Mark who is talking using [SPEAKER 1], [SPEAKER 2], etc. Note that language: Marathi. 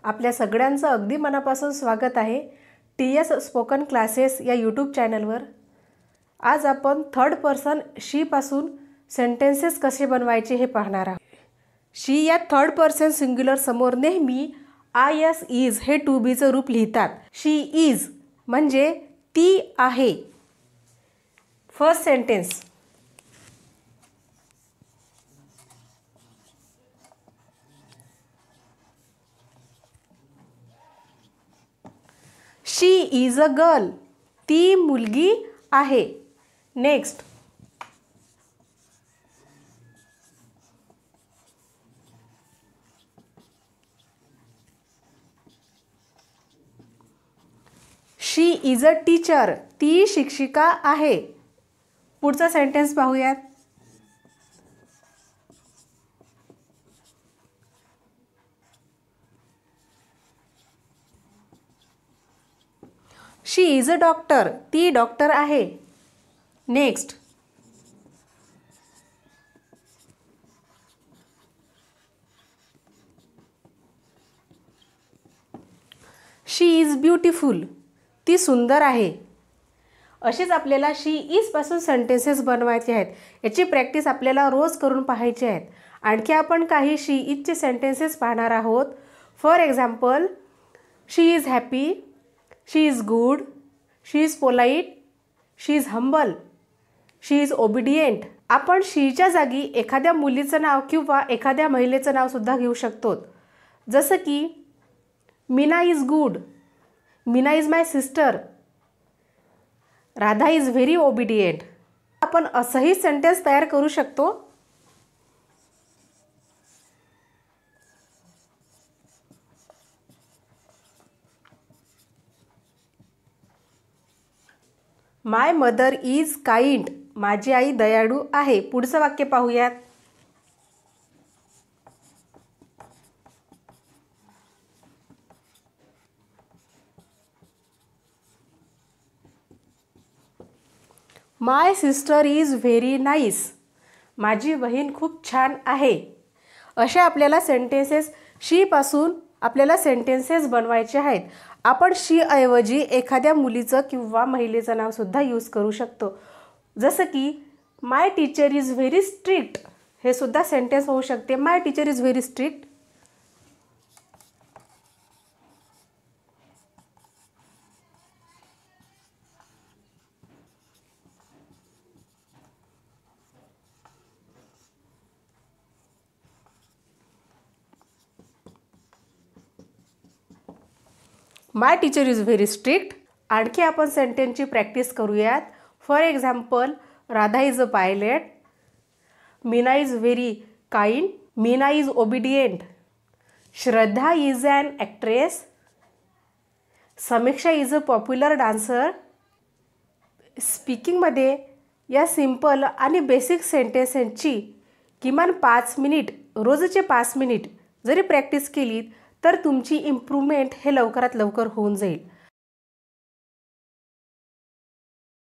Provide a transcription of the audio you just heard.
[SPEAKER 1] आपल्या सगळ्यांचं अगदी मनापासून स्वागत आहे TS स्पोकन क्लासेस या यूट्यूब चॅनलवर। आज आपण थर्ड पर्सन शी पासून सेंटेन्सेस कसे बनवायचे हे पाहणार आहोत। शी या थर्ड पर्सन सिंग्युलर समोर नेहमी IS इज हे टू बी चं रूप लिहितात। शी इज म्हणजे ती आहे। First sentence, she is a girl, ती मुलगी आहे। Next, she is a teacher, ती शिक्षिका आहे। पुढचा सेंटेन्स पाहूयात। शी इज अ डॉक्टर, ती डॉक्टर आहे। नेक्स्ट, शी इज ब्युटिफुल, ती सुंदर आहे। असेच आपल्याला शी इज पासून सेंटेन्सेस बनवायचे आहेत। याची प्रॅक्टिस आपल्याला रोज करून पाहायची आहेत। आणखी आपण काही शी इजचे सेंटेन्सेस पाहणार आहोत। For example, she is happy, she is good, she is polite, she is humble, she is obedient. आपण शीच्या जागी एखाद्या मुलीचं नाव किंवा एखाद्या महिलेचं नाव सुद्धा घेऊ शकतो। जसं की Meena is good, Meena is my sister, Radha is very obedient. आपण असंही सेंटेन्स तयार करू शकतो। माय मदर इज काइंड, माझी आई दयाळू आहे। पुढचं वाक्य पाहूयात। माय सिस्टर इज व्हेरी नाईस, माझी बहीण खूप छान आहे। अशा आपल्याला सेंटेन्सेस शी पासून आपल्याला सेंटेन्सेस बनवायचे आहेत। आपण शी ऐवजी एखाद्या मुलीचं किंवा महिलेचं नाव सुद्धा यूज करू शकतो। जसं की my teacher is very strict, हे सुद्धा सेंटेन्स होऊ शकते। My teacher is very strict. My teacher is very strict. आणखी आपण सेंटेन्सची प्रॅक्टिस करूयात। For example, Radha is a pilot, Meena is very kind, Meena is obedient, Shraddha is an actress, Sameeksha is a popular dancer. स्पीकिंगमध्ये या सिंपल आणि बेसिक सेंटेन्सेसची किमान 5 मिनिट, रोजचे 5 मिनिट जरी प्रॅक्टिस केली तर तुमची इम्प्रूव्हमेंट हे लवकरात लवकर होऊन जाईल।